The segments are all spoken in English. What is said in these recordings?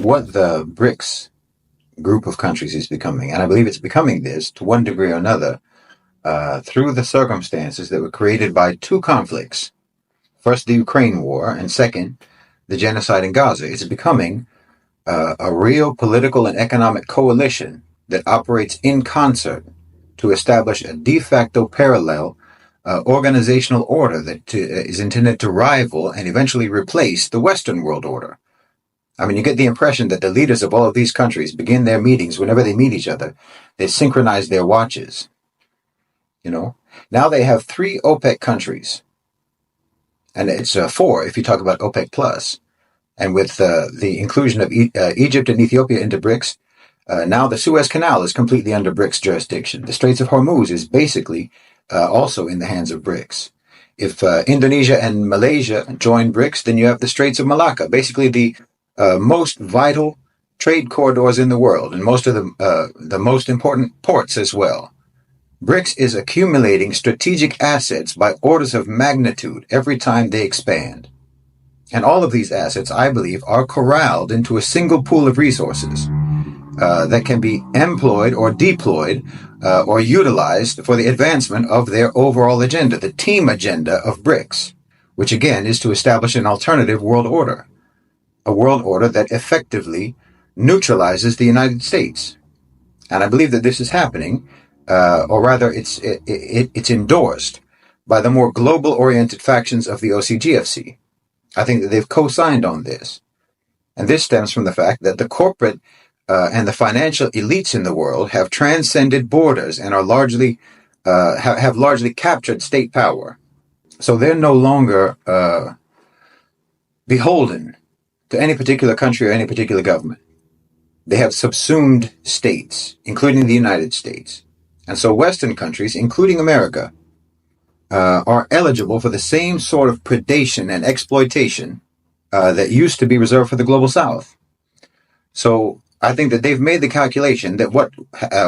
what the BRICS group of countries is becoming, and I believe it's becoming this to one degree or another, through the circumstances that were created by two conflicts. First, the Ukraine war, and second, the genocide in Gaza. It's becoming a real political and economic coalition that operates in concert to establish a de facto parallel organizational order that is intended to rival and eventually replace the Western world order. I mean, you get the impression that the leaders of all of these countries begin their meetings whenever they meet each other. They synchronize their watches. You know, now they have 3 OPEC countries, and it's 4 if you talk about OPEC plus. And with the inclusion of Egypt and Ethiopia into BRICS, now the Suez Canal is completely under BRICS jurisdiction. The Straits of Hormuz is basically also in the hands of BRICS. If Indonesia and Malaysia join BRICS, then you have the Straits of Malacca, basically the most vital trade corridors in the world, and most of the most important ports as well. BRICS is accumulating strategic assets by orders of magnitude every time they expand. And all of these assets, I believe, are corralled into a single pool of resources that can be employed or deployed or utilized for the advancement of their overall agenda, the team agenda of BRICS, which again is to establish an alternative world order, a world order that effectively neutralizes the United States. And I believe that this is happening, or rather it's endorsed by the more global-oriented factions of the OCGFC. I think that they've co-signed on this. And this stems from the fact that the corporate and the financial elites in the world have transcended borders and are largely have largely captured state power. So they're no longer beholden to any particular country or any particular government. They have subsumed states, including the United States. And so Western countries, including America, are eligible for the same sort of predation and exploitation that used to be reserved for the global South. So I think that they've made the calculation that what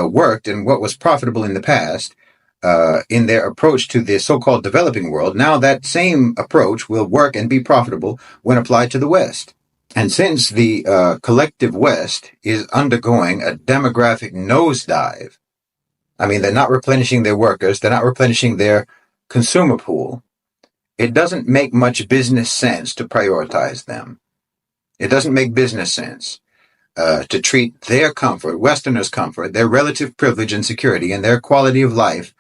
worked and what was profitable in the past in their approach to the so-called developing world, now that same approach will work and be profitable when applied to the West. And since the collective West is undergoing a demographic nosedive, I mean, they're not replenishing their workers, they're not replenishing their consumer pool, it doesn't make much business sense to prioritize them. It doesn't make business sense to treat their comfort, Westerners' comfort, their relative privilege and security, and their quality of life.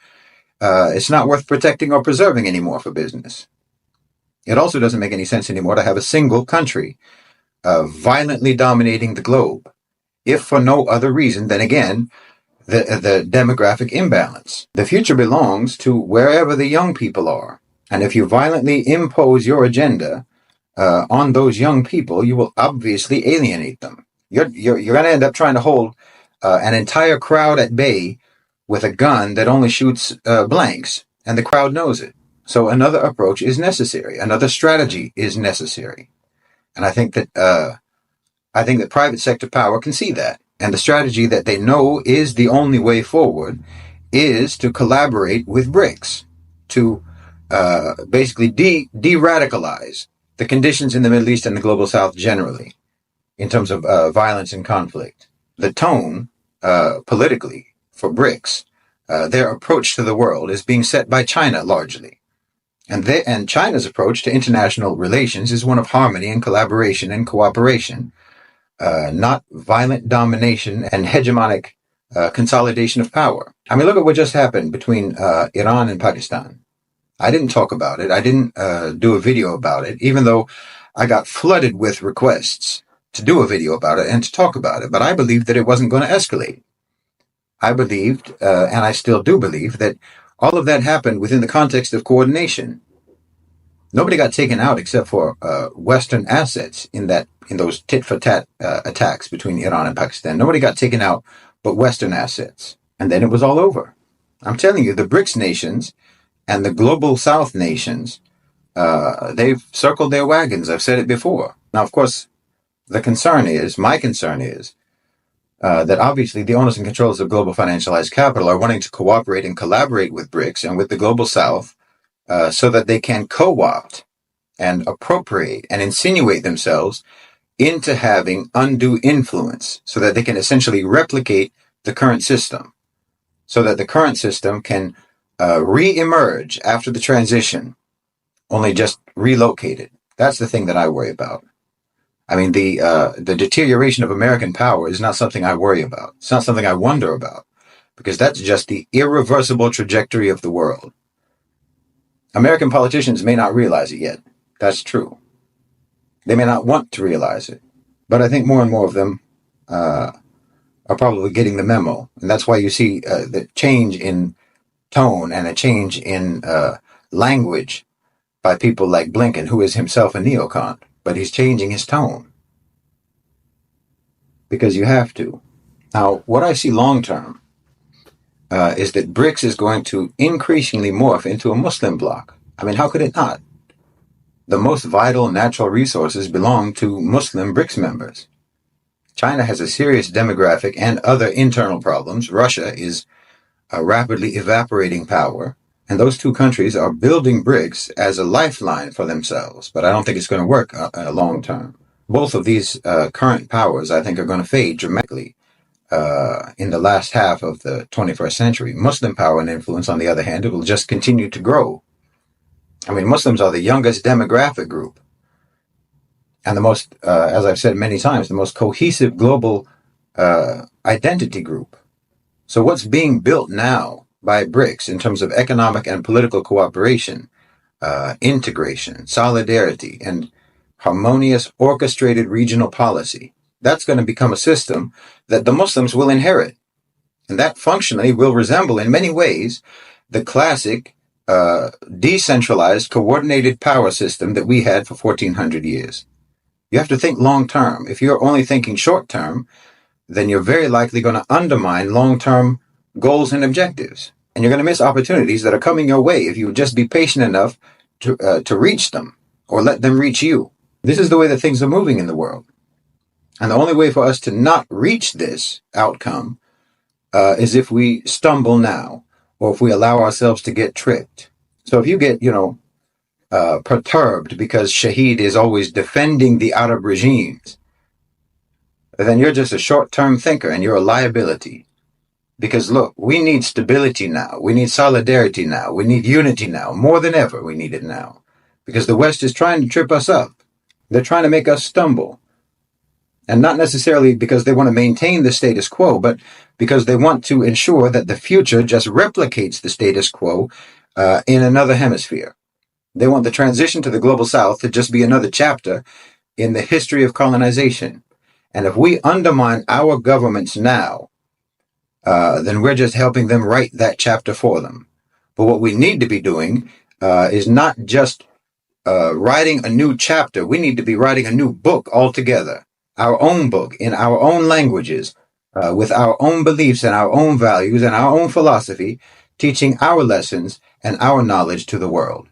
It's not worth protecting or preserving anymore for business. It also doesn't make any sense anymore to have a single country violently dominating the globe, if for no other reason than, again, the demographic imbalance. The future belongs to wherever the young people are. And if you violently impose your agenda on those young people, you will obviously alienate them. You're going to end up trying to hold an entire crowd at bay with a gun that only shoots blanks, and the crowd knows it. So another approach is necessary. Another strategy is necessary. And I think that private sector power can see that. And the strategy that they know is the only way forward is to collaborate with BRICS, to basically de-radicalize the conditions in the Middle East and the Global South generally, in terms of violence and conflict. The tone politically for BRICS, their approach to the world is being set by China largely. And China's approach to international relations is one of harmony and collaboration and cooperation, not violent domination and hegemonic consolidation of power. I mean, look at what just happened between Iran and Pakistan. I didn't talk about it. I didn't do a video about it, even though I got flooded with requests to do a video about it and to talk about it. But I believed that it wasn't going to escalate. I believed, and I still do believe, that all of that happened within the context of coordination. Nobody got taken out except for Western assets in those tit-for-tat attacks between Iran and Pakistan. Nobody got taken out but Western assets. And then it was all over. I'm telling you, the BRICS nations and the Global South nations, they've circled their wagons. I've said it before. Now, of course, my concern is, that obviously the owners and controllers of global financialized capital are wanting to cooperate and collaborate with BRICS and with the Global South so that they can co-opt and appropriate and insinuate themselves into having undue influence so that they can essentially replicate the current system, so that the current system can re-emerge after the transition, only just relocated. That's the thing that I worry about. I mean, the deterioration of American power is not something I worry about. It's not something I wonder about, because that's just the irreversible trajectory of the world. American politicians may not realize it yet. That's true. They may not want to realize it. But I think more and more of them are probably getting the memo. And that's why you see the change in tone and a change in language by people like Blinken, who is himself a neocon. But he's changing his tone. Because you have to. Now, what I see long term is that BRICS is going to increasingly morph into a Muslim bloc. I mean, how could it not? The most vital natural resources belong to Muslim BRICS members. China has a serious demographic and other internal problems. Russia is a rapidly evaporating power. And those two countries are building BRICS as a lifeline for themselves. But I don't think it's going to work long term. Both of these current powers, I think, are going to fade dramatically in the last half of the 21st century. Muslim power and influence, on the other hand, it will just continue to grow. I mean, Muslims are the youngest demographic group and the most, as I've said many times, the most cohesive global identity group. So what's being built now by BRICS in terms of economic and political cooperation, integration, solidarity, and harmonious orchestrated regional policy, that's going to become a system that the Muslims will inherit. And that functionally will resemble in many ways the classic decentralized, coordinated power system that we had for 1400 years. You have to think long term. If you're only thinking short term, then you're very likely going to undermine long-term goals and objectives. And you're going to miss opportunities that are coming your way if you would just be patient enough to reach them or let them reach you. This is the way that things are moving in the world. And the only way for us to not reach this outcome is if we stumble now, or if we allow ourselves to get tricked. So if you get, perturbed because Shahid is always defending the Arab regimes, then you're just a short-term thinker and you're a liability. Because look, we need stability now. We need solidarity now. We need unity now. More than ever, we need it now. Because the West is trying to trip us up. They're trying to make us stumble. And not necessarily because they want to maintain the status quo, but because they want to ensure that the future just replicates the status quo in another hemisphere. They want the transition to the global south to just be another chapter in the history of colonization. And if we undermine our governments now, then we're just helping them write that chapter for them. But what we need to be doing is not just writing a new chapter. We need to be writing a new book altogether. Our own book in our own languages, with our own beliefs and our own values and our own philosophy, teaching our lessons and our knowledge to the world.